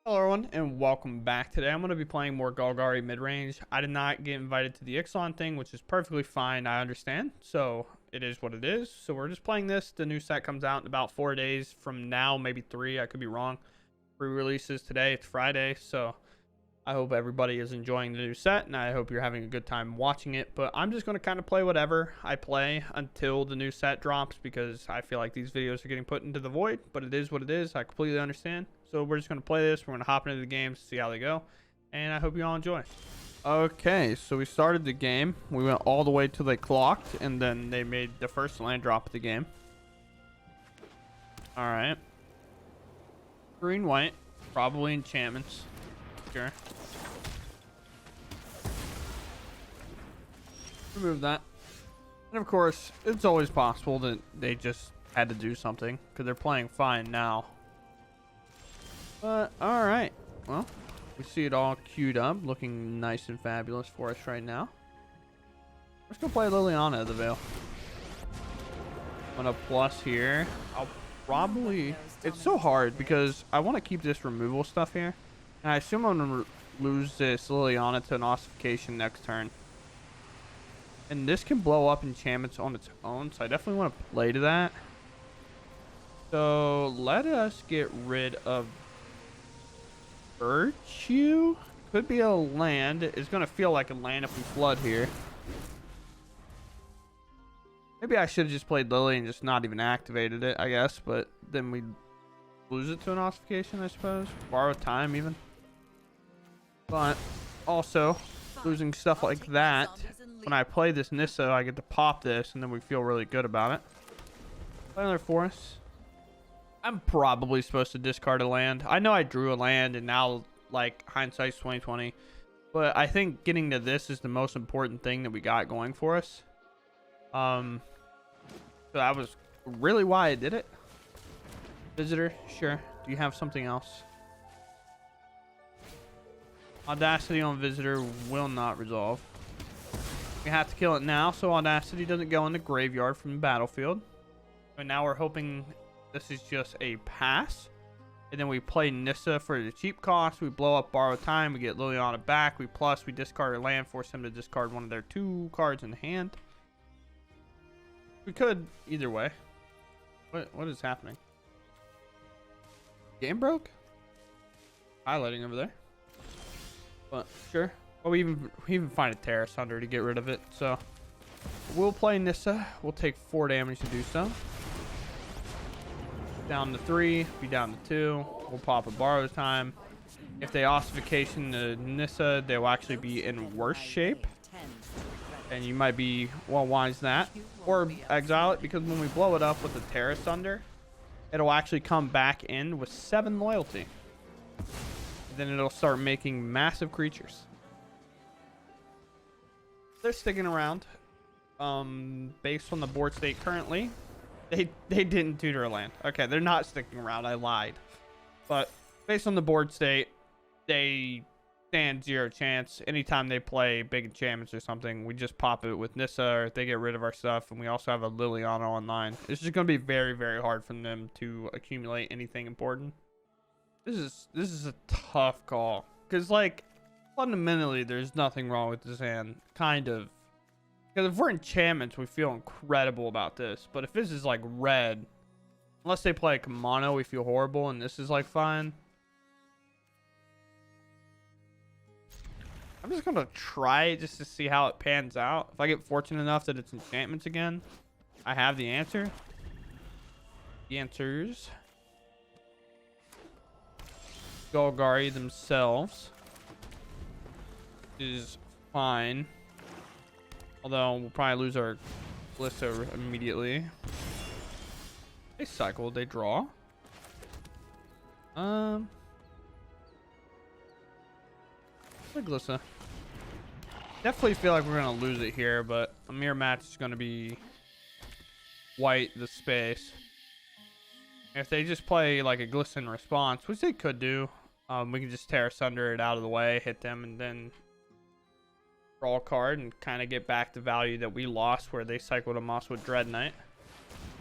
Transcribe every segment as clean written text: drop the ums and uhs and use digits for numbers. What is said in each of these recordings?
Hello everyone and welcome back. Today I'm going to be playing more Golgari mid-range. I did not get invited to the Ixalan thing, which is perfectly fine, I understand. So it is what it is. So we're just playing this. The new set comes out in about 4 days from now, maybe 3. I could be wrong. Pre-releases today. It's Friday. So I hope everybody is enjoying the new set and I hope you're having a good time watching it. But I'm just going to kind of play whatever I play until the new set drops because I feel like these videos are getting put into the void. But it is what it is. I completely understand. So we're just going to play this. We're going to hop into the games, see how they go. And I hope you all enjoy. Okay, so we started the game. We went all the way till they clocked. And then they made the first land drop of the game. Alright. Green, white. Probably enchantments. Sure. Remove that. And of course, it's always possible that they just had to do something. Because they're playing fine now. But, alright. Well, we see it all queued up. Looking nice and fabulous for us right now. Let's go play Liliana of the Veil. I'm gonna plus here. I'll probably... It's so hard because I want to keep this removal stuff here. And I assume I'm gonna lose this Liliana to an ossification next turn. And this can blow up enchantments on its own. So I definitely want to play to that. So let us get rid of... Virtue could be a land. It's gonna feel like a land if we flood here. Maybe I should have just played Lily and just not even activated it, I guess. But then we lose it to an ossification, I suppose. Borrow time even. But also losing stuff like that. When I play this Nissa, I get to pop this, and then we feel really good about it. Play another forest. I'm probably supposed to discard a land. I know I drew a land and now like hindsight's 2020, but I think getting to this is the most important thing that we got going for us. So that was really why I did it. Visitor, sure. Do you have something else? Audacity on visitor will not resolve. We have to kill it now so Audacity doesn't go in the graveyard from the battlefield. And now we're hoping this is just a pass. And then we play Nissa for the cheap cost. We blow up Borrow Time. We get Liliana back. We discard a land, force them to discard one of their 2 cards in hand. We could either way. What is happening? Game broke? Highlighting over there. But sure. Well, we even find a Terrace under to get rid of it. So we'll play Nissa. We'll take 4 damage to do so. Down to 3, be down to 2. We'll pop a Borrow Time. If they ossification the Nissa, they will actually be in worse shape. And you might be, well, why is that? Or exile it, because when we blow it up with the Terrace under, it'll actually come back in with 7 loyalty. Then it'll start making massive creatures. They're sticking around. Based on the board state currently, they didn't tutor a land. Okay, they're not sticking around. I lied. But based on the board state, they stand 0 chance. Anytime they play big enchantments or something, we just pop it with Nissa, or if they get rid of our stuff, and we also have a Liliana online. It's just going to be very, very hard for them to accumulate anything important. This is a tough call. Because, like, fundamentally, there's nothing wrong with this hand. Kind of. Because if we're enchantments, we feel incredible about this. But if this is like red, unless they play like mono, we feel horrible. And this is like fine. I'm just going to try it just to see how it pans out. If I get fortunate enough that it's enchantments again, I have the answer. The answers. Golgari themselves is fine. Although we'll probably lose our Glissa immediately. They cycle, they draw. The Glissa. Definitely feel like we're gonna lose it here, but a mirror match is gonna be white the space. If they just play like a Glissa in response, which they could do, we can just tear asunder it out of the way, hit them, and then draw a card and kind of get back the value that we lost where they cycled a Mosswood Dread Knight.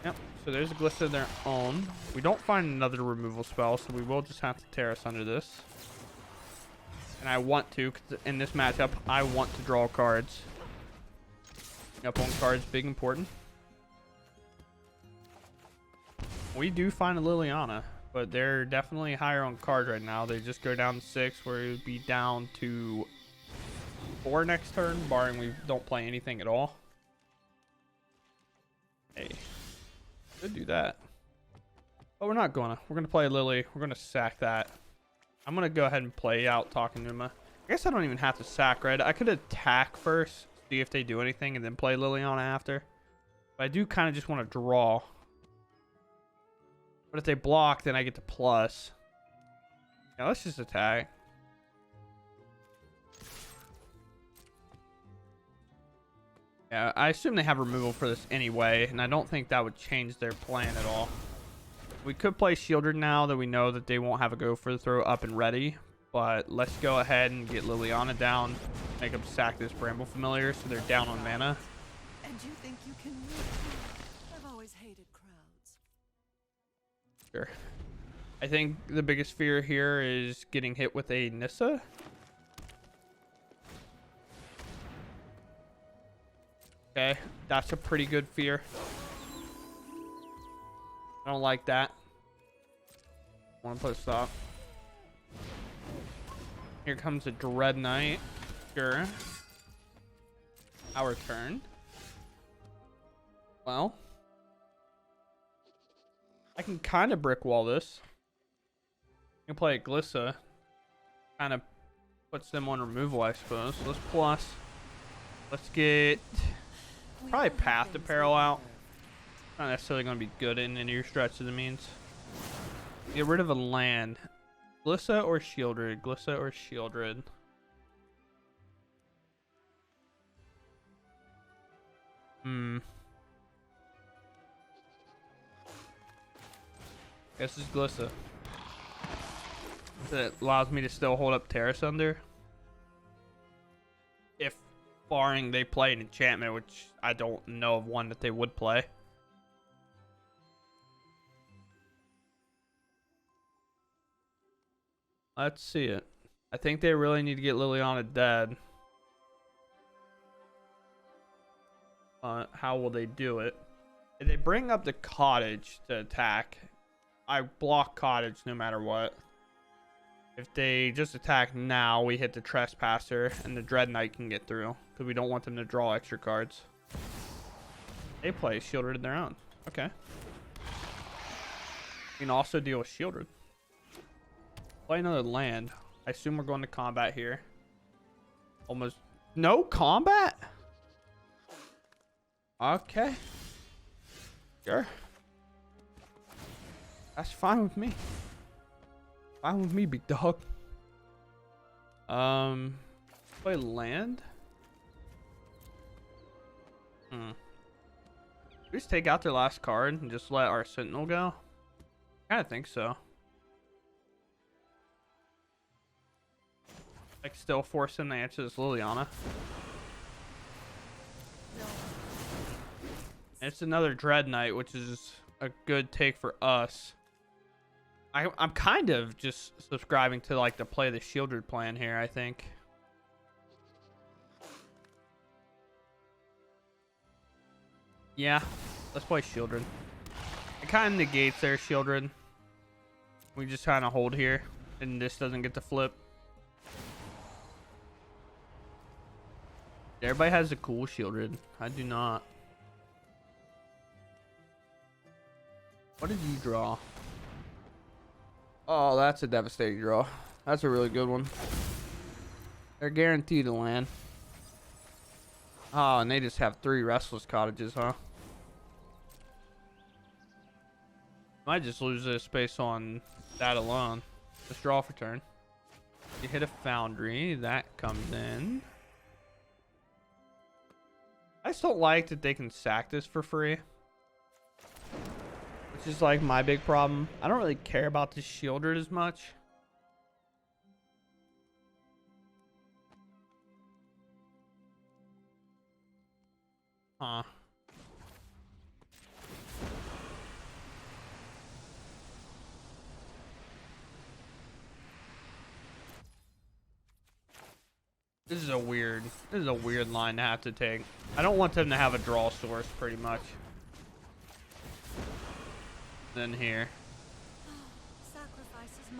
Yep, so there's a Glissa of their own. We don't find another removal spell, so we will just have to Terrace under this. And I want to, because in this matchup, I want to draw cards. Up on cards, big important. We do find a Liliana, but they're definitely higher on cards right now. They just go down to 6, where it would be down to 4 next turn, barring we don't play anything at all. Hey, could do that. But we're not gonna. We're gonna play Lily. We're gonna sack that. I'm gonna go ahead and play out talking to him. I guess I don't even have to sack, right? I could attack first, see if they do anything, and then play Liliana after. But I do kind of just want to draw. But if they block, then I get to plus. Yeah, let's just attack. Yeah, I assume they have removal for this anyway, and I don't think that would change their plan at all. We could play Shieldred now that we know that they won't have a go for the throw up and ready. But let's go ahead and get Liliana down. Make them sack this Bramble Familiar so they're down on mana. And you think you can win? I've always hated crowds. Sure. I think the biggest fear here is getting hit with a Nissa. Okay, that's a pretty good fear. I don't like that. Want to put a stop. Here comes a Dread Knight. Sure. Our turn. Well, I can kind of brick wall this. I can play a Glissa. Kind of puts them on removal, I suppose. Let's plus. Let's get probably Path to Peril out. Not necessarily going to be good in any stretch of the means. Get rid of a land. Glissa or Shieldred? Glissa or Shieldred? Guess it's Glissa. That allows me to still hold up Terrace under. If barring they play an enchantment, which I don't know of one that they would play. Let's see it. I think they really need to get Liliana dead. How will they do it? If they bring up the Cottage to attack, I block Cottage no matter what. If they just attack now, we hit the Trespasser and the Dread Knight can get through. Because we don't want them to draw extra cards. They play Shieldred in their own. Okay. You can also deal with Shieldred. Play another land. I assume we're going to combat here. Almost no combat? Okay. Sure. That's fine with me. Fine with me, big dog. Play land? We just take out their last card and just let our Sentinel go? I kinda think so. Like, still force him to answer this Liliana. No. And it's another Dread Knight, which is a good take for us. I'm kind of just subscribing to like the play the Shieldred plan here, I think. Yeah, let's play Shieldred. It kind of negates their Shieldred. We just kind of hold here, and this doesn't get to flip. Everybody has a cool Shieldred. I do not. What did you draw? Oh, that's a devastating draw. That's a really good one. They're guaranteed to land. Oh, and they just have 3 Restless Cottages, huh? Might just lose this based on that alone. Let's draw for turn. You hit a Foundry. That comes in. I just don't like that they can sack this for free. Which is like my big problem. I don't really care about this Shieldred as much. Huh. This is a weird line to have to take. I don't want them to have a draw source, pretty much. Then here.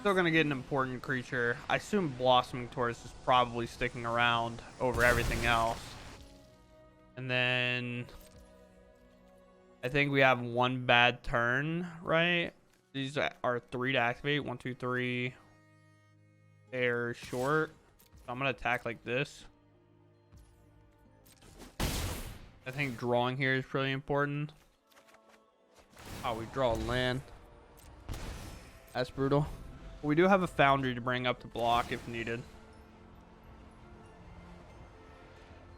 Still gonna get an important creature. I assume Blossoming Tortoise is probably sticking around over everything else. And then I think we have one bad turn, right? These are 3 to activate. 1, 2, 3. They're short. So I'm gonna attack like this. I think drawing here is really important. Oh, we draw a land. That's brutal. We do have a Foundry to bring up to block if needed.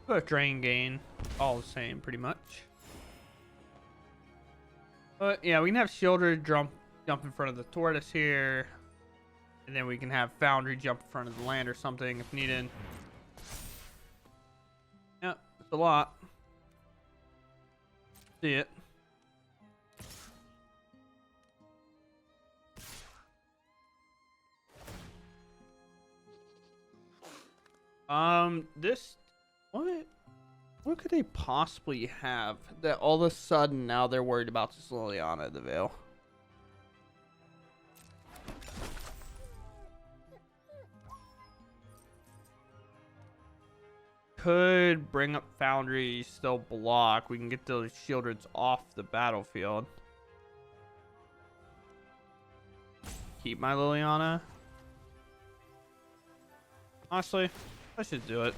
But Drain Gain, all the same pretty much. But yeah, we can have Shielder jump in front of the Tortoise here. And then we can have Foundry jump in front of the land or something if needed. Yeah, it's a lot. See it. This, what could they possibly have that all of a sudden now they're worried about this Liliana the Veil? Could bring up Foundry, still block. We can get those Shieldreds off the battlefield. Keep my Liliana. Honestly, I should do it.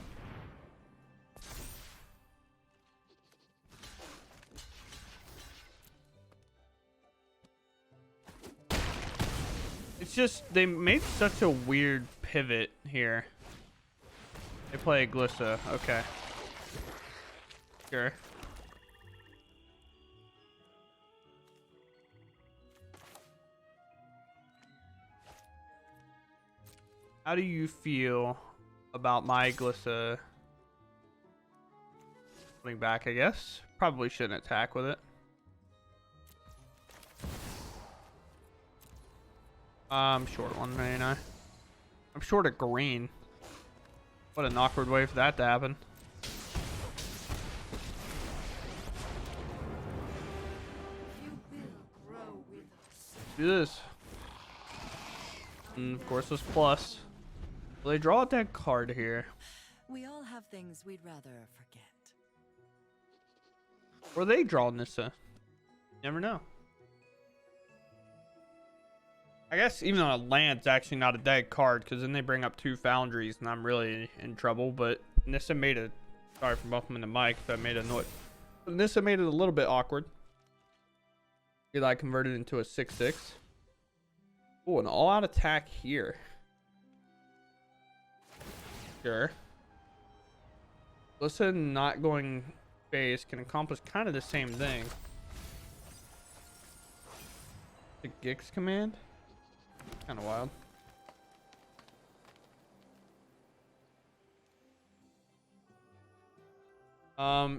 It's just, they made such a weird pivot here. They play Glissa. Okay. Sure. How do you feel about my Glissa coming back, I guess? Probably shouldn't attack with it. I'm short 199. I'm short a green. What an awkward way for that to happen. Do this. And of course this plus. Will they draw a dead card here? We all have things we'd rather forget. Or they draw Nissa. Never know. I guess even though a land's actually not a dead card, because then they bring up 2 Foundries and I'm really in trouble. But Nissa made it. Sorry for bumping the mic if I made a noise. But Nissa made it a little bit awkward. Eli converted into a 6/6. Oh, an all-out attack here. Sure. Listen, not going phase can accomplish kind of the same thing. The Gix command? Kind of wild.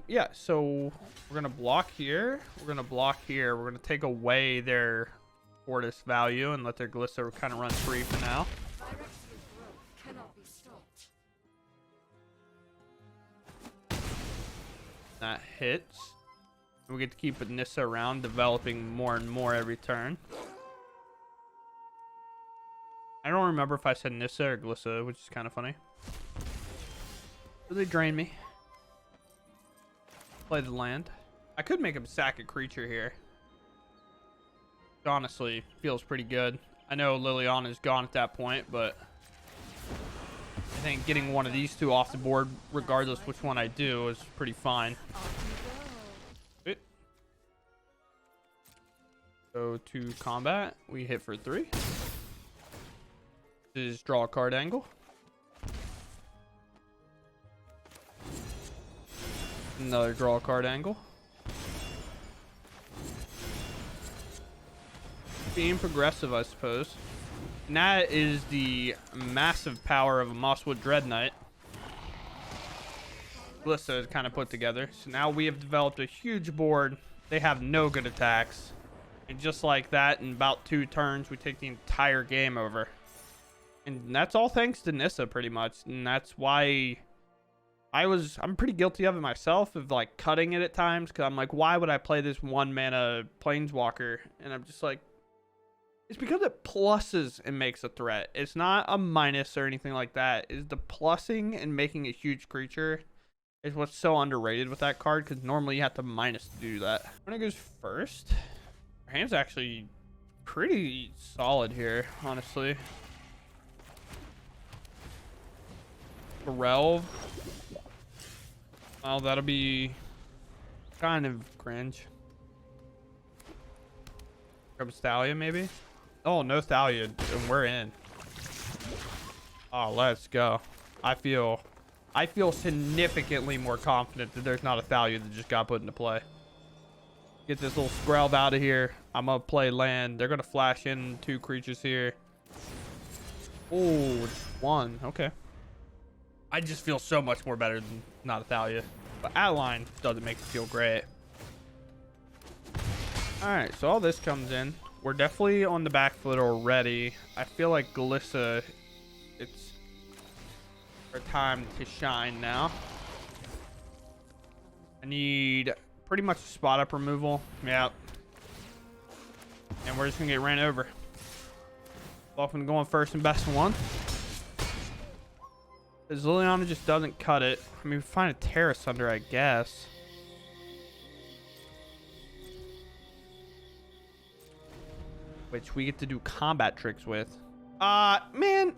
Yeah, so we're gonna block here. We're gonna block here. We're gonna take away their Tortoise value and let their Glissa kind of run free for now. That hits. And we get to keep Nissa around, developing more and more every turn. I don't remember if I said Nissa or Glissa, which is kind of funny. Really drain me. Play the land. I could make him sack a creature here. Honestly, feels pretty good. I know Liliana is gone at that point, but I think getting one of these 2 off the board, regardless which one I do, is pretty fine. Go to combat. We hit for 3. This is draw a card angle. Another draw a card angle. Being progressive, I suppose. And that is the massive power of a Mosswood Dread Knight. Glissa is kind of put together. So now we have developed a huge board. They have no good attacks. And just like that, in about 2 turns, we take the entire game over. And that's all thanks to Nissa, pretty much. And that's why I'm pretty guilty of it myself, of like cutting it at times, because I'm like, why would I play this 1 mana planeswalker? And I'm just like, it's because it pluses and makes a threat. It's not a minus or anything like that. It's the plussing and making a huge creature is what's so underrated with that card, because normally you have to minus to do that. When it goes first, our hand's actually pretty solid here, honestly. Relv. Well, that'll be kind of cringe. Grab a Stallion, maybe? Oh, no Stallion, and we're in. Oh, let's go. I feel significantly more confident that there's not a Stallion that just got put into play. Get this little Skrelv out of here. I'm gonna play land. They're gonna flash in 2 creatures here. Oh, 1. Okay. I just feel so much more better than not a Thalia. But Outline doesn't make me feel great. Alright, so all this comes in. We're definitely on the back foot already. I feel like Glissa, it's our time to shine now. I need pretty much spot up removal. Yep. And we're just gonna get ran over. Often going first and best one. Because Liliana just doesn't cut it. I mean, we find a Terra Sunder, I guess. Which we get to do combat tricks with. Man.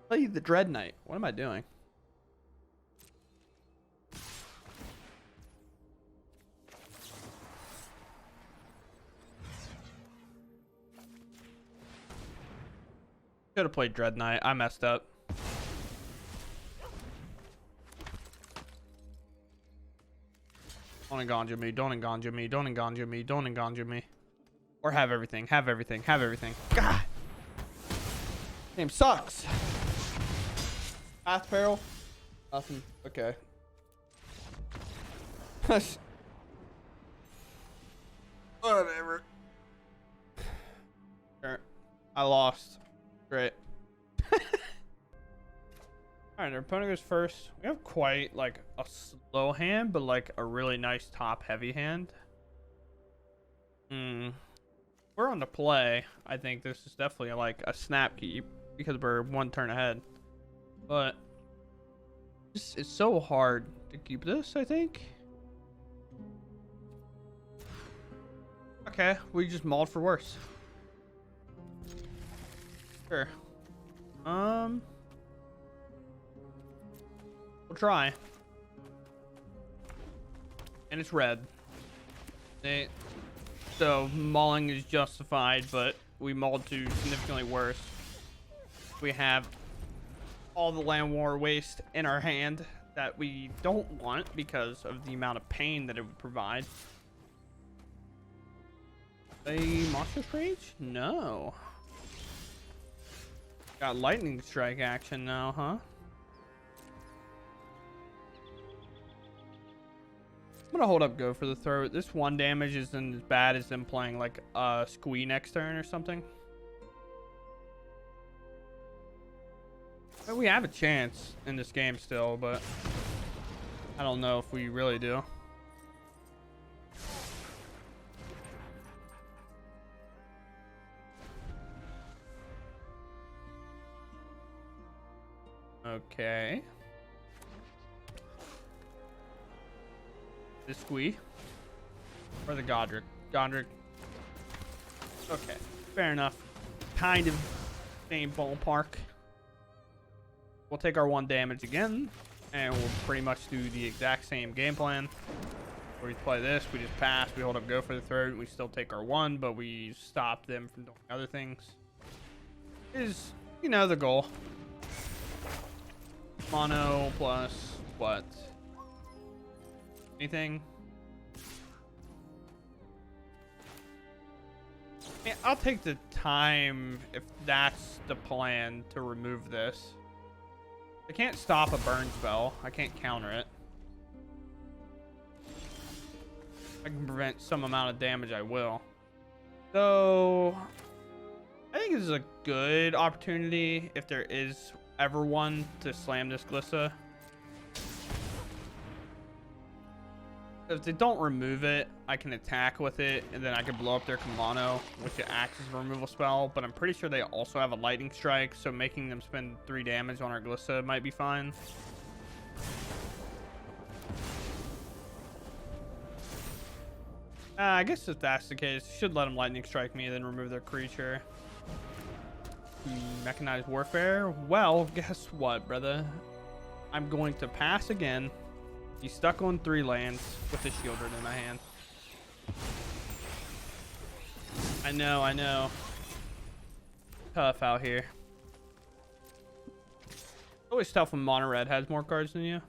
Play the Dread Knight. What am I doing? Should have played Dread Knight. I messed up. Don't enganja me. Don't enganja me. Don't enganja me. Don't enganja me. Or have everything. Have everything. Have everything. God. Game sucks. Path Peril. Nothing. Okay. Whatever. Sure. I lost. Great. Alright, our opponent goes first. We have quite like a slow hand, but like a really nice top heavy hand. We're on the play. I think this is definitely like a snap keep because we're 1 turn ahead. But it's so hard to keep this, I think. Okay, we just mauled for worse. Sure. We'll try. And it's red. So mauling is justified, but we mauled to significantly worse. We have all the land war waste in our hand that we don't want because of the amount of pain that it would provide. A monster rage? No. Got lightning strike action now, huh? I'm gonna hold up go for the throat. This 1 damage isn't as bad as them playing like a squee next turn or something. But we have a chance in this game still, but I don't know if we really do. Okay. The squee or the Godric. Godric. Okay, fair enough. Kind of same ballpark. We'll take our 1 damage again, and we'll pretty much do the exact same game plan. We play this, we just pass, we hold up go for the throat, we still take our 1, but we stop them from doing other things. Is, you know, the goal. Mono plus what? Anything? Yeah, I'll take the time if that's the plan to remove this. I can't stop a burn spell. I can't counter it. I can prevent some amount of damage, I will. So I think this is a good opportunity if there is ever one to slam this Glissa. If they don't remove it, I can attack with it, and then I can blow up their Kamano, which acts as a removal spell. But I'm pretty sure they also have a lightning strike, so making them spend 3 damage on our Glissa might be fine. I guess if that's the case, should let them lightning strike me, then remove their creature. Mechanized warfare. Well, guess what, brother? I'm going to pass again. He's stuck on 3 lands with the Shieldred in my hand. I know. Tough out here. Always tough when Mono Red has more cards than you.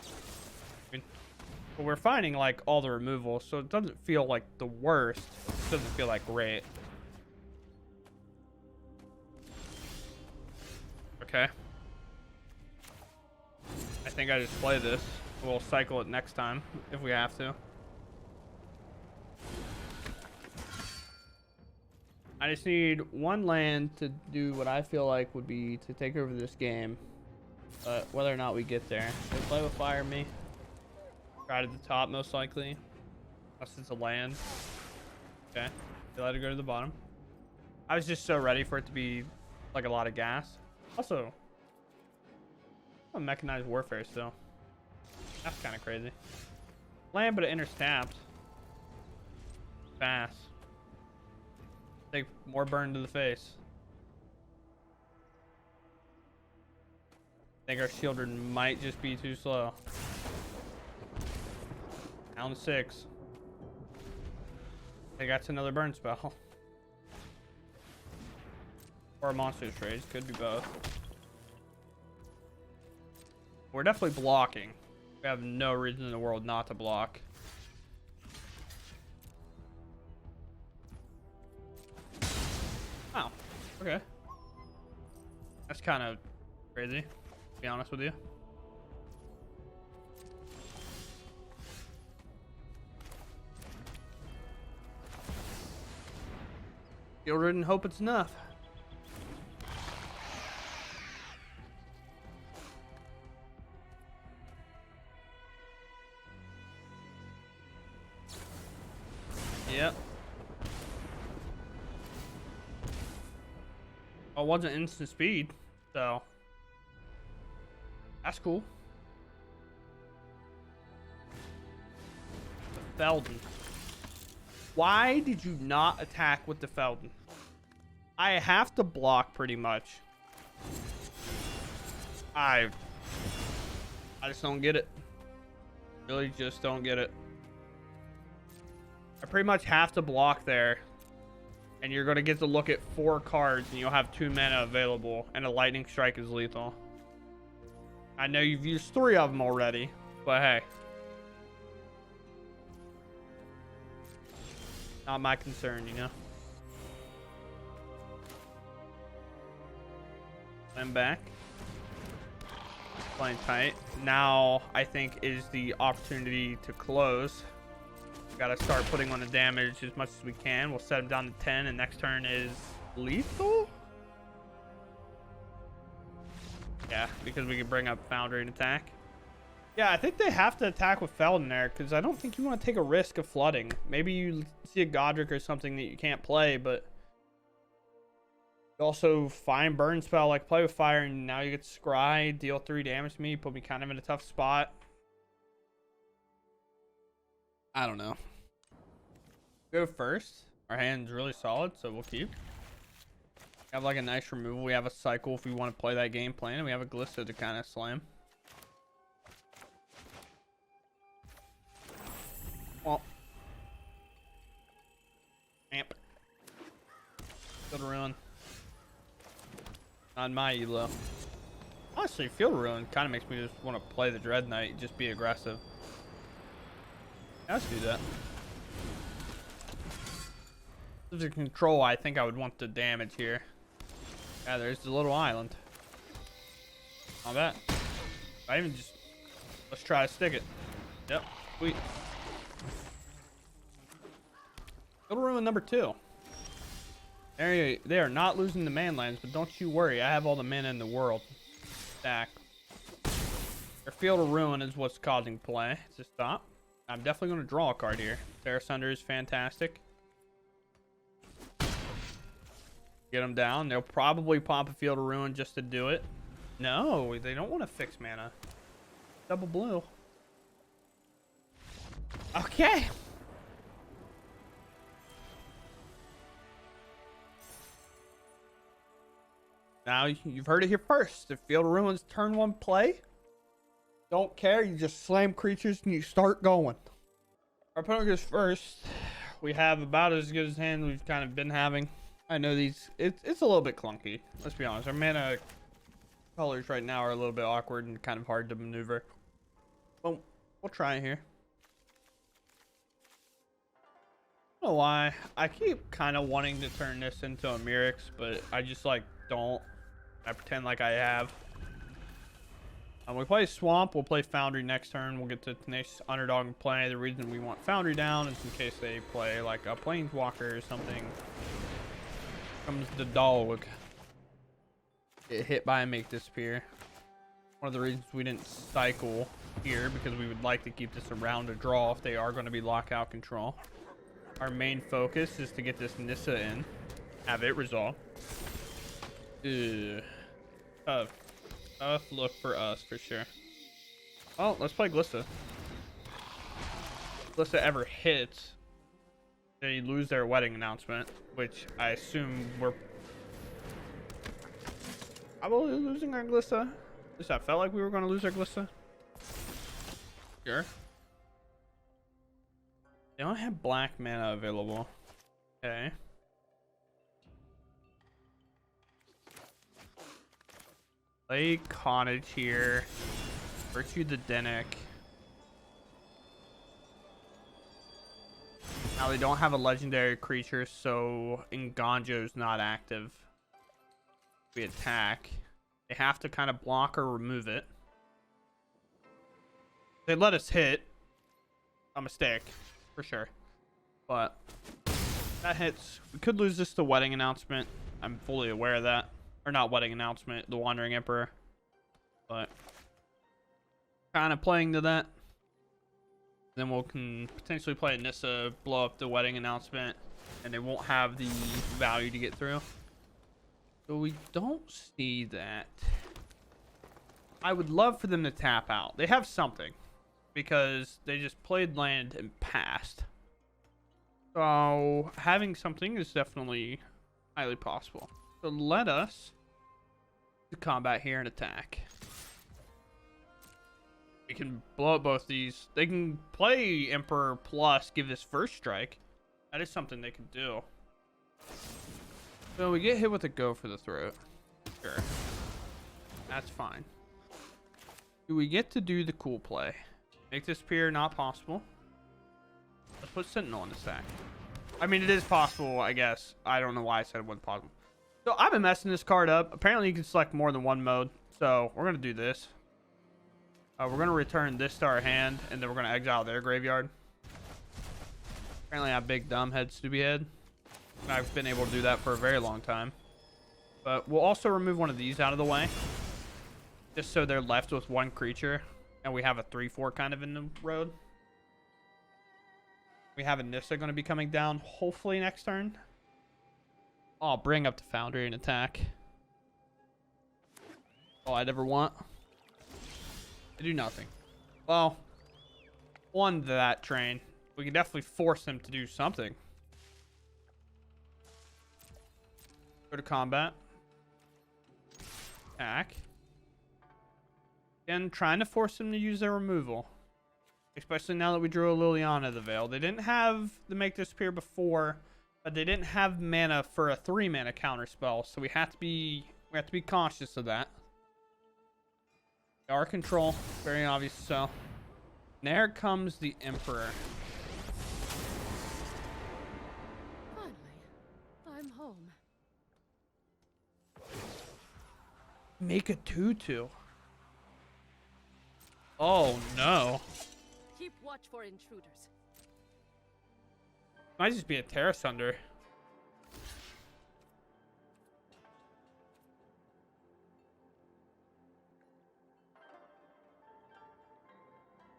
I mean, but we're finding like all the removals, so it doesn't feel like the worst. It doesn't feel like great. Okay. I think I just play this. We'll cycle it next time if we have to. I just need 1 land to do what I feel like would be to take over this game. But whether or not we get there. They play with fire me. Right at the top most likely. Unless it's a land. Okay. They let it go to the bottom. I was just so ready for it to be like a lot of gas. Also, a mechanized warfare still. That's kind of crazy. Land, but it enters tapped. Fast. Take more burn to the face. I think our Shieldred might just be too slow. Down to 6. I think that's another burn spell. Or a monster's rage. Could be both. We're definitely blocking. We have no reason in the world not to block. Oh, okay. That's kind of crazy, to be honest with you. Shieldred and hope it's enough. Yep. Oh, it wasn't instant speed, so that's cool. The Feldon. Why did you not attack with the Feldon? I have to block pretty much. I just don't get it. Really just don't get it. I pretty much have to block there. And you're going to get to look at 4 cards and you'll have 2 mana available. And a lightning strike is lethal. I know you've used 3 of them already. But hey. Not my concern, you know. I'm back. Playing tight. Now, I think is the opportunity to close. We gotta start putting on the damage as much as we can. We'll set him down to 10, and next turn is lethal? Yeah, because we can bring up Foundry and attack. Yeah, I think they have to attack with Feldon there, because I don't think you want to take a risk of flooding. Maybe you see a Godric or something that you can't play, but you also find burn spell, like play with fire, and now you get Scry, deal 3 damage to me, put me kind of in a tough spot. I don't know. Go first. Our hand's really solid, so we'll keep. We have like a nice removal. We have a cycle if we want to play that game plan, and we have a Glissa to kind of slam. Well, amp. Field Ruin. On my elo. Honestly, Field Ruin kind of makes me just want to play the Dread Knight, just be aggressive. Let's do that. If there's a control, I think I would want the damage here. Yeah, there's the little island. Not bad. I even just... Let's try to stick it. Yep. Sweet. Little Ruin number 2. They are not losing the manlands, but don't you worry. I have all the mana in the world. Stack. Their Field of Ruin is what's causing play. It's a stop. I'm definitely going to draw a card here. Terra Sunder is fantastic. Get them down. They'll probably pop a Field of Ruin just to do it. No, they don't want to fix mana. Double blue. Okay. Now you've heard it here first. If Field of Ruin's turn 1 play, don't care. You just slam creatures and you start going. Our opponent goes first. We have about as good a hand we've kind of been having. I know these. It's a little bit clunky. Let's be honest. Our mana colors right now are a little bit awkward and kind of hard to maneuver. Well, we'll try it here. I don't know why. I keep kind of wanting to turn this into a Mirix, but I just like don't. I pretend like I have. We play Swamp. We'll play Foundry next turn. We'll get to Tenacious Underdog and play. The reason we want Foundry down is in case they play like a Planeswalker or something. Comes the dog. Get hit by and make disappear. One of the reasons we didn't cycle here, because we would like to keep this around to draw if they are going to be lockout control. Our main focus is to get this Nissa in. Have it resolve. Ugh. Tough look for us, for sure. Oh, let's play Glissa. Glissa ever hits, they lose their wedding announcement, which I assume we're probably losing our Glissa. At least I felt like we were going to lose our Glissa. Sure. They don't have black mana available. Okay. Play Cottage here. Virtue the Dennick. Now they don't have a legendary creature, so Nganjo's not active. We attack. They have to kind of block or remove it. They let us hit. A mistake, for sure. But that hits. We could lose this to Wedding Announcement. I'm fully aware of that. Or not Wedding Announcement, the Wandering Emperor. But kind of playing to that. Then we can potentially play Nissa, blow up the Wedding Announcement, and they won't have the value to get through. So we don't see that. I would love for them to tap out. They have something, because they just played land and passed. So having something is definitely highly possible. So let us do combat here and attack. We can blow up both these. They can play Emperor plus give this first strike. That is something they can do. So we get hit with a Go for the Throat. Sure. That's fine. Do we get to do the cool play? Make this appear not possible. Let's put Sentinel in the stack. I mean, it is possible, I guess. I don't know why I said it wasn't possible. So I've been messing this card up. Apparently you can select more than one mode. So we're going to do this. We're going to return this to our hand, and then we're going to exile their graveyard. Apparently I have big dumb head, stupid head. I've been able to do that for a very long time. But we'll also remove one of these out of the way. Just so they're left with one creature. And we have a 3/4 kind of in the road. We have a Nissa going to be coming down hopefully next turn. I'll bring up the Foundry and attack. All I'd ever want. They do nothing. Well, on that train. We can definitely force them to do something. Go to combat. Attack. Again, trying to force them to use their removal. Especially now that we drew a Liliana the Veil. They didn't have the Make Disappear before, but they didn't have mana for a 3-mana counter spell, so we have to be conscious of that. Our control, very obvious so. And there comes the Emperor. Finally, I'm home. Make a 2/2. Oh no. Keep watch for intruders. Might just be a Terra Sunder.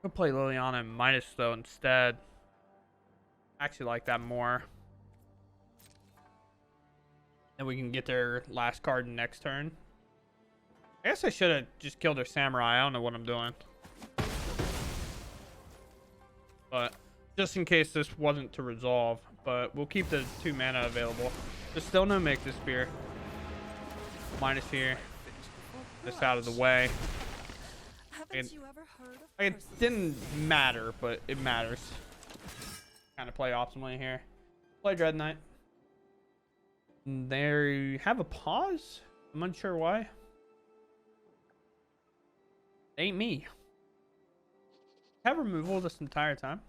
I'll play Liliana and Midas though instead. I actually like that more. And we can get their last card next turn. I guess I should have just killed their samurai. I don't know what I'm doing. But just in case this wasn't to resolve. But we'll keep the 2 mana available. There's still no make this spear. Minus here. This out of the way. Haven't you ever heard of It didn't matter, but it matters. Kind of play optimally here. Play Dread Knight. There you have a pause. I'm unsure why. Ain't me. Have removal this entire time.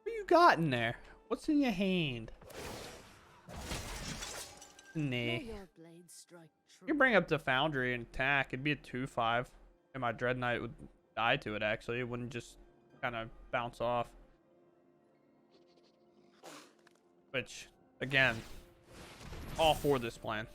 What you got in there? What's in your hand? Nah. You bring up the Foundry and attack. It'd be a 2/5. And my Dread Knight would die to it, actually. It wouldn't just kind of bounce off. Which, again, all for this plan.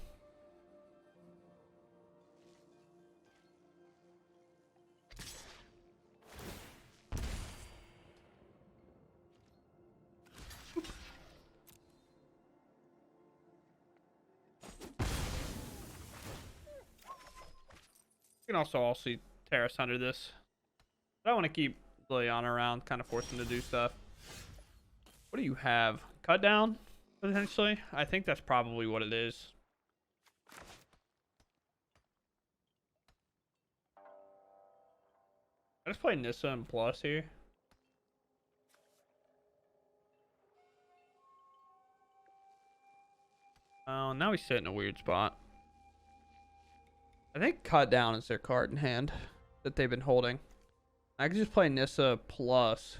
You can also see Terrace under this. But I want to keep Liliana around, kind of force him to do stuff. What do you have? Cut down, potentially? I think that's probably what it is. I just play Nissa and Plus here. Oh, now we sit in a weird spot. I think Cut Down is their card in hand that they've been holding. I could just play Nissa Plus,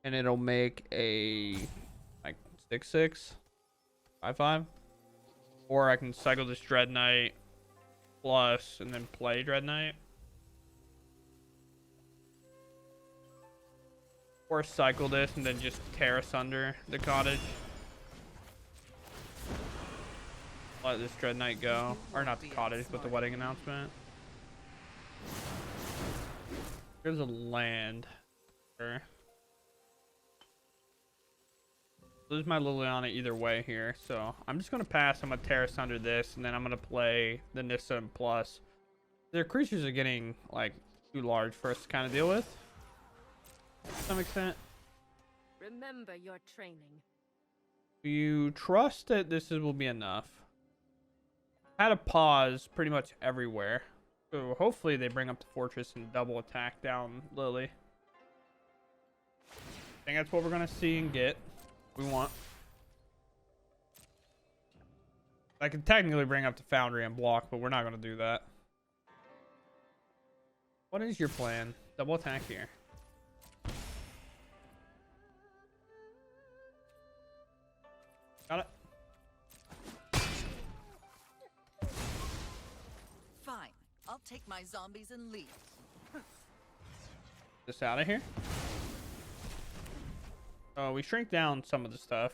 and it'll make a like 6/6, 5/5, or I can cycle this Dread Knight Plus and then play Dread Knight, or cycle this and then just tear asunder the cottage. Let this Dread Knight go. Or not the cottage, but the wedding announcement. Here's a land. Sure. Lose my Liliana either way here. So I'm just going to pass. I'm going to terrace under this. And then I'm going to play the Nissa and Plus. Their creatures are getting like too large for us to kind of deal with. To some extent. Remember your training. Do you trust that this will be enough? Had a pause pretty much everywhere. So hopefully they bring up the fortress and double attack down Lily. I think that's what we're going to see and get. We want. I could technically bring up the Foundry and block, but we're not going to do that. What is your plan? Double attack here. Got it. Fine. I'll take my zombies and leave. This out of here. Oh, we shrink down some of the stuff.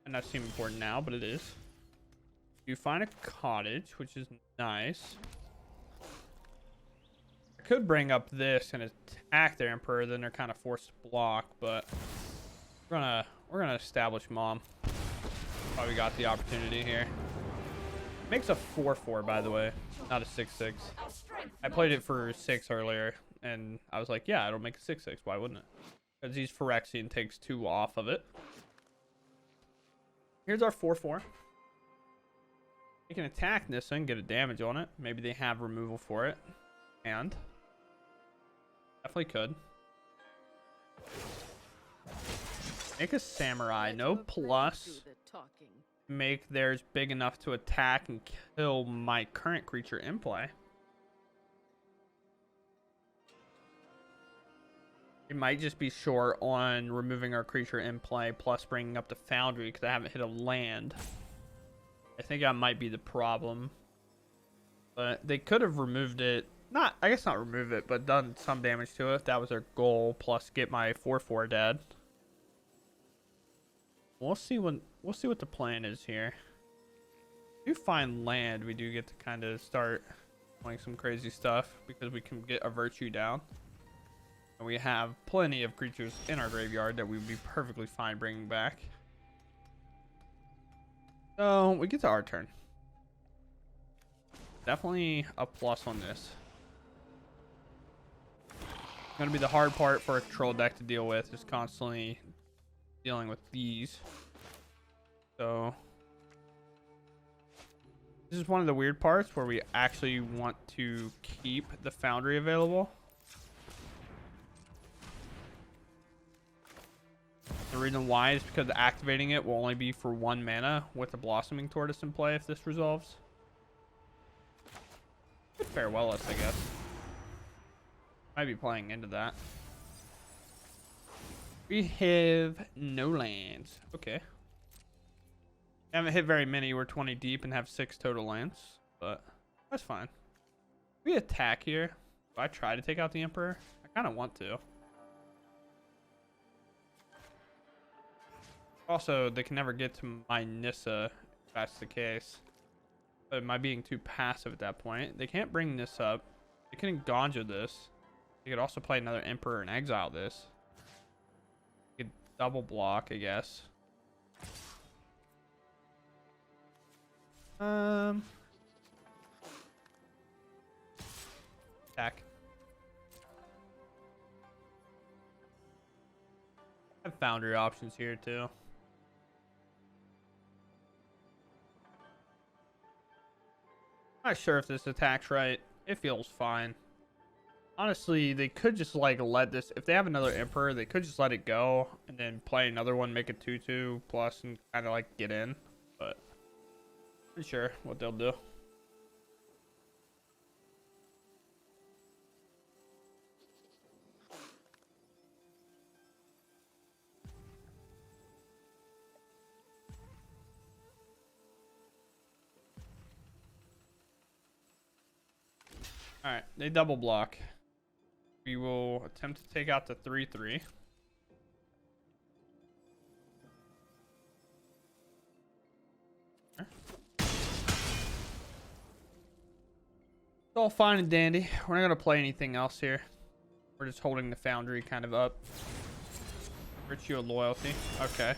And that seems important now, but it is. You find a cottage, which is nice. I could bring up this and attack their Emperor, then they're kind of forced to block, but we're gonna establish Mom. Probably got the opportunity here. Makes a 4/4, by the way, not a 6/6. I played it for 6 earlier, and I was like, yeah, it'll make a 6/6. Why wouldn't it? Because he's Phyrexian, takes 2 off of it. Here's our 4/4. We can attack this and get a damage on it. Maybe they have removal for it. And definitely could. Make a samurai. No plus. Make theirs big enough to attack and kill my current creature in play. It might just be short on removing our creature in play plus bringing up the Foundry because I haven't hit a land. I think that might be the problem. But they could have removed it. I guess not remove it, but done some damage to it if that was their goal. Plus get my 4/4 dead. We'll see what the plan is here. If you find land, we do get to kind of start doing some crazy stuff because we can get a virtue down. And we have plenty of creatures in our graveyard that we would be perfectly fine bringing back. So we get to our turn. Definitely a plus on this. Gonna be the hard part for a control deck to deal with, is constantly dealing with these. So this is one of the weird parts where we actually want to keep the Foundry available. The reason why is because activating it will only be for 1 mana with the Blossoming Tortoise in play if this resolves. Good farewell us, I guess. Might be playing into that. We have no lands. Okay. Haven't hit very many. We're 20 deep and have 6 total lands, but that's fine. We attack here. Do I try to take out the Emperor? I kind of want to. Also, they can never get to my Nissa if that's the case. But am I being too passive at that point? They can't bring this up. They can Ganja this. They could also play another Emperor and exile this. They could double block, I guess. Attack. I have Foundry options here too. Not sure if this attack's right. It feels fine. Honestly, they could just like let this, if they have another Emperor, they could just let it go and then play another one, make it 2/2 plus and kind of like get in. But I'm sure what they'll do. All right, they double block. We will attempt to take out the 3/3. It's all fine and dandy. We're not going to play anything else here. We're just holding the Foundry kind of up. Virtue of Loyalty. Okay.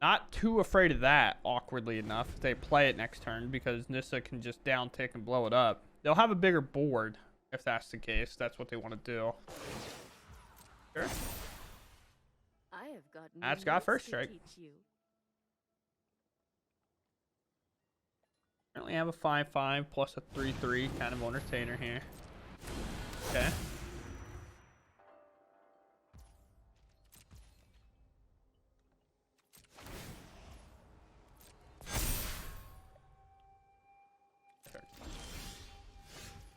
Not too afraid of that, awkwardly enough, if they play it next turn, because Nissa can just down tick and blow it up. They'll have a bigger board if that's the case. That's what they want to do. Sure. That's got first strike. Currently have a 5/5 plus a 3/3 kind of entertainer here. Okay.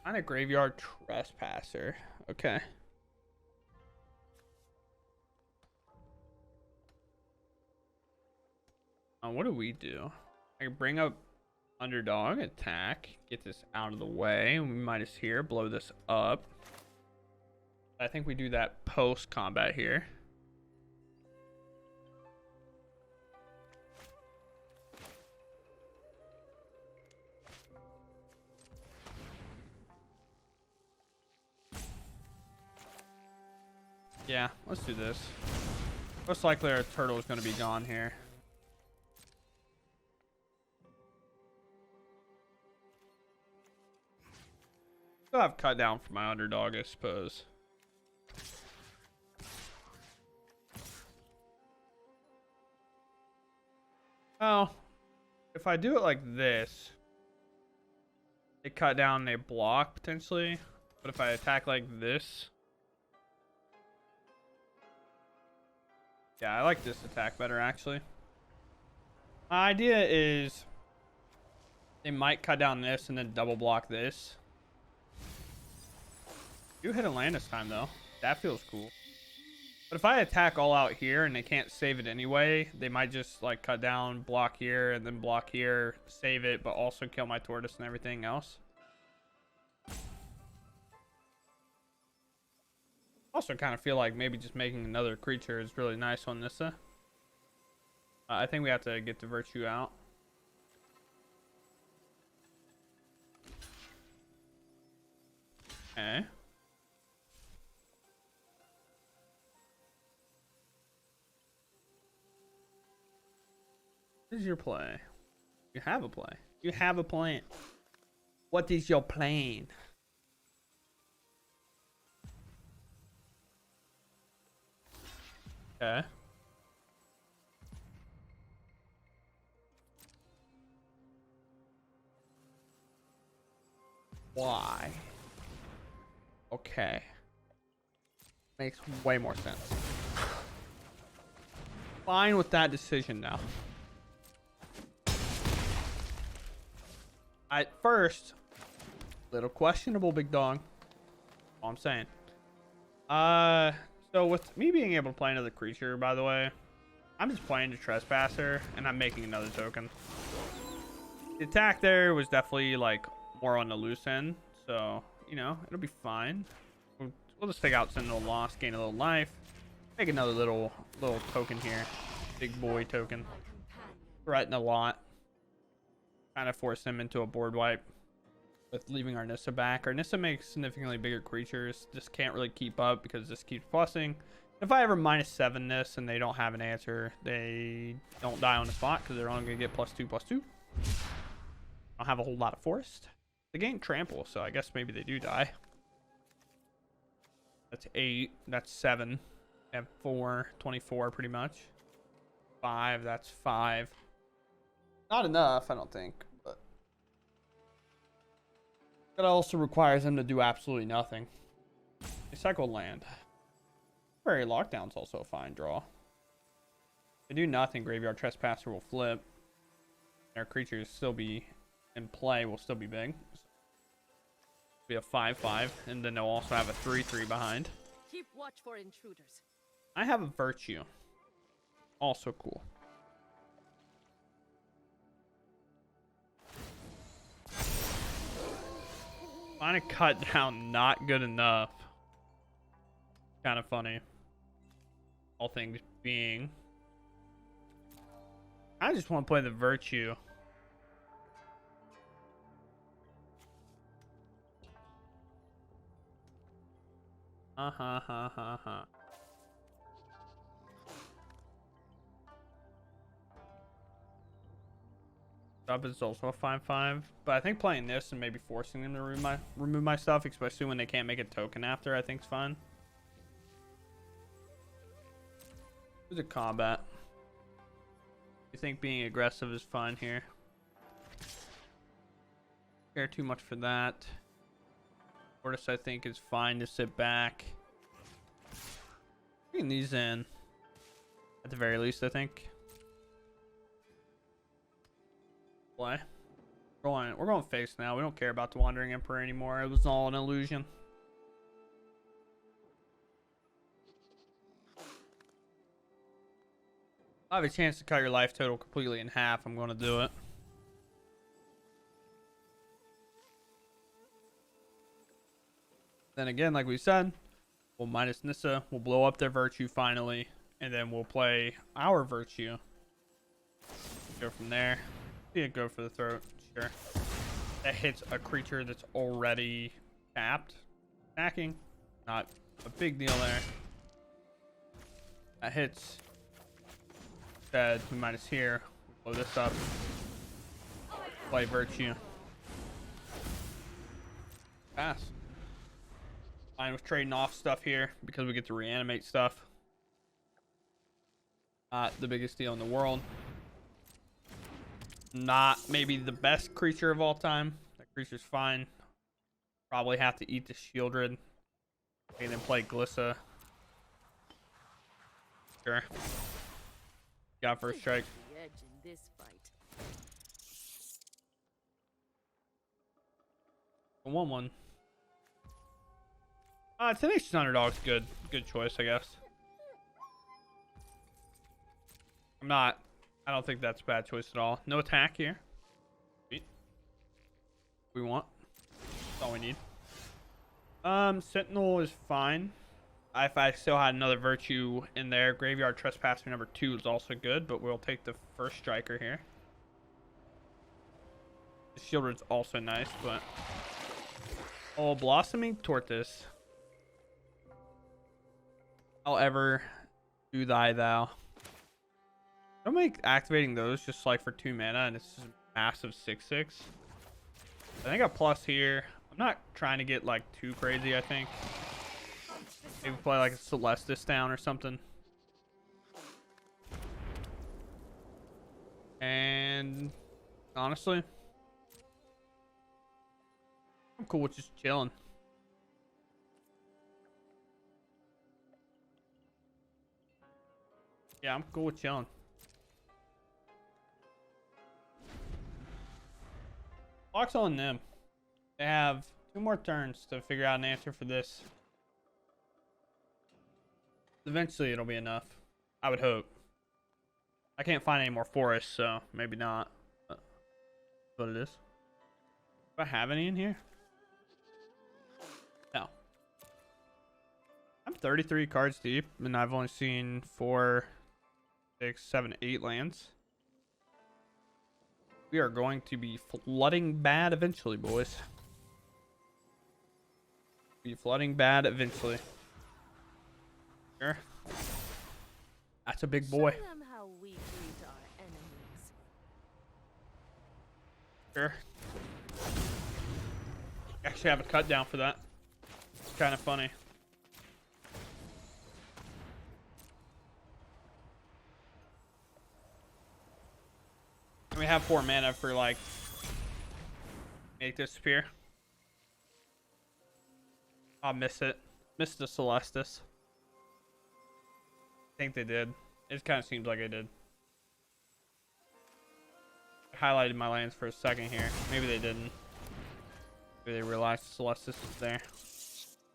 Kind of Graveyard Trespasser. Okay. What do we do? I can bring up Underdog, attack, get this out of the way. We might just here blow this up. I think we do that post combat here. Yeah, let's do this. Most likely our turtle is going to be gone here. Still have cut down for my Underdog, I suppose. Well, if I do it like this, they cut down, they block potentially. But if I attack like this, yeah, I like this attack better actually. My idea is they might cut down this and then double block this. You hit a land this time though. That feels cool. But if I attack all out here and they can't save it anyway, they might just like cut down, block here, and then block here, save it, but also kill my tortoise and everything else. Also kind of feel like maybe just making another creature is really nice on Nissa. I think we have to get the virtue out. Okay. What is your play? You have a play. You have a plan. What is your plan? Okay. Why? Okay. Makes way more sense. Fine with that decision now. At first, little questionable, big dog. All I'm saying. So with me being able to play another creature, by the way, I'm just playing the Trespasser, and I'm making another token. The attack there was definitely, like, more on the loose end, so, you know, it'll be fine. We'll just take out Sentinel Lost, gain a little life, make another little token here. Big boy token. Threaten a lot. Kind of force him into a board wipe with leaving our Nissa back. Our Nissa makes significantly bigger creatures. Just can't really keep up because this keeps fussing. If I ever -7 this and they don't have an answer, they don't die on the spot because they're only going to get +2/+2. I don't have a whole lot of forest. They gain trample, so I guess maybe they do die. That's 8. That's 7. I have 4. 24 pretty much. 5. That's 5. Not enough, I don't think. But that also requires them to do absolutely nothing. They cycle land. Very Lockdown's also a fine draw. They do nothing, Graveyard Trespasser will flip. Our creatures still be in play, will still be big. So be a 5/5, and then they'll also have a 3/3 behind. Keep watch for intruders. I have a Virtue. Also cool. Kind of cut down, not good enough. Kind of funny. All things being. I just want to play the Virtue. Sub is also a 5/5, but I think playing this and maybe forcing them to remove my stuff, especially when they can't make a token after, I think is fun. Who's a combat? You think being aggressive is fun here? Care too much for that. Tortoise, I think, is fine to sit back. Bringing these in, at the very least, I think. Play. We're going face now. We don't care about the Wandering Emperor anymore. It was all an illusion. I have a chance to cut your life total completely in half. I'm going to do it. Then again, like we said, we'll minus Nissa. We'll blow up their Virtue finally. And then we'll play our Virtue. Go from there. Yeah, go for the throat. Sure. That hits a creature that's already tapped. Attacking. Not a big deal there. That hits. Dead. We minus here. Blow this up. Play Virtue. Pass. Fine with trading off stuff here because we get to reanimate stuff. Not the biggest deal in the world. Not maybe the best creature of all time. That creature's fine. Probably have to eat the Shieldred. And then play Glissa. Sure. Got first strike. The edge in this fight. 1/1. Tenacious Underdog's good. Good choice, I guess. I don't think that's a bad choice at all. No attack here. Sweet. We want. That's all we need. Sentinel is fine. If I still had another Virtue in there, Graveyard Trespasser number 2 is also good, but we'll take the first striker here. The Shieldred's also nice, but Oh, blossoming tortoise. I'll ever do thy thou. Don't make activating those just like for 2 mana and it's just massive 6/6. I think a plus here. I'm not trying to get like too crazy, I think. Maybe play like a Celestis down or something. And honestly, I'm cool with just chilling. Yeah, I'm cool with chilling. Lock's on them. They have 2 more turns to figure out an answer for this. Eventually it'll be enough. I would hope. I can't find any more forests, so maybe not. But that's what it is. Do I have any in here? No. I'm 33 cards deep, and I've only seen 4, 6, 7, 8 lands. We are going to be flooding bad eventually, boys. Be flooding bad eventually. Sure. That's a big boy. Show them how we greet our enemies. Sure. Actually have a cut down for that. It's kind of funny. And we have 4 mana for like make this appear. I'll miss it. Missed the Celestis. I think they did. It kind of seems like I did. I highlighted my lands for a second here. Maybe they didn't. Maybe they realized Celestis is there.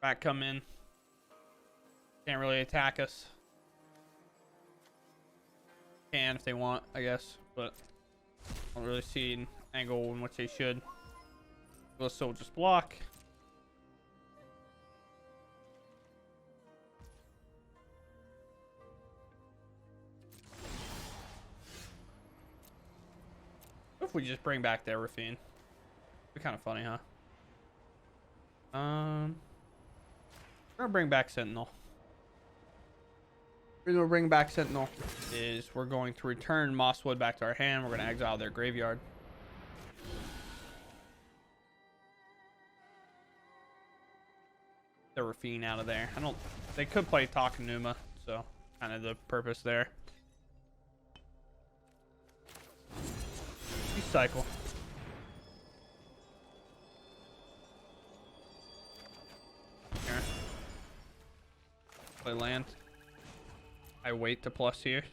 Back come in. Can't really attack us. Can if they want, I guess. But I don't really see an angle in which they should. So just block. What if we just bring back the Everfiend? Be kind of funny, huh? We're gonna bring back Sentinel. The reason we're bringing back Sentinel is we're going to return Mosswood back to our hand. We're gonna exile their graveyard. The Everfiend out of there. They could play Takenuma, so kind of the purpose there. Recycle. Here. Play land. I wait to plus here.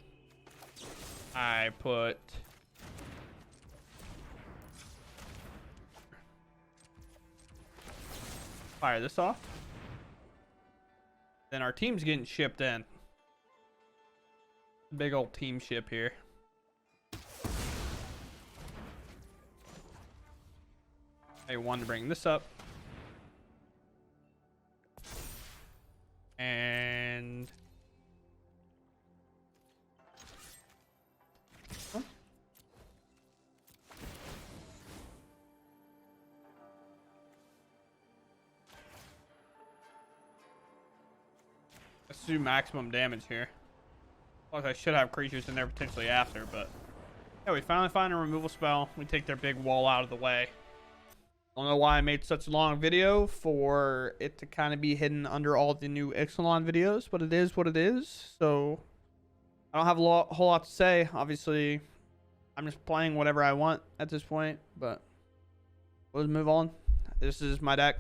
I put fire this off. Then our team's getting shipped in. Big old team ship here. I wanted to bring this up. And let's do maximum damage here. Plus, I should have creatures in there potentially after, but yeah, we finally find a removal spell. We take their big wall out of the way. Don't know why I made such a long video for it to kind of be hidden under all the new Ixalan videos, but it is what it is. So I don't have a whole lot to say. Obviously, I'm just playing whatever I want at this point, but let's move on. This is my deck.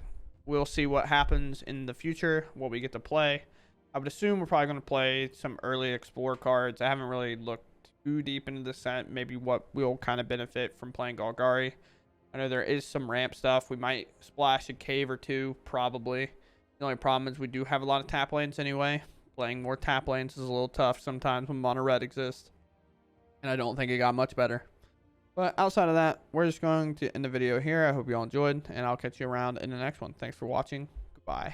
We'll see what happens in the future, what we get to play. I would assume we're probably going to play some early Explore cards. I haven't really looked too deep into the set. Maybe what will kind of benefit from playing Golgari. I know there is some ramp stuff. We might splash a cave or 2, probably. The only problem is we do have a lot of tap lanes anyway. Playing more tap lanes is a little tough sometimes when mono red exists. And I don't think it got much better. But outside of that, we're just going to end the video here. I hope you all enjoyed, and I'll catch you around in the next one. Thanks for watching. Goodbye.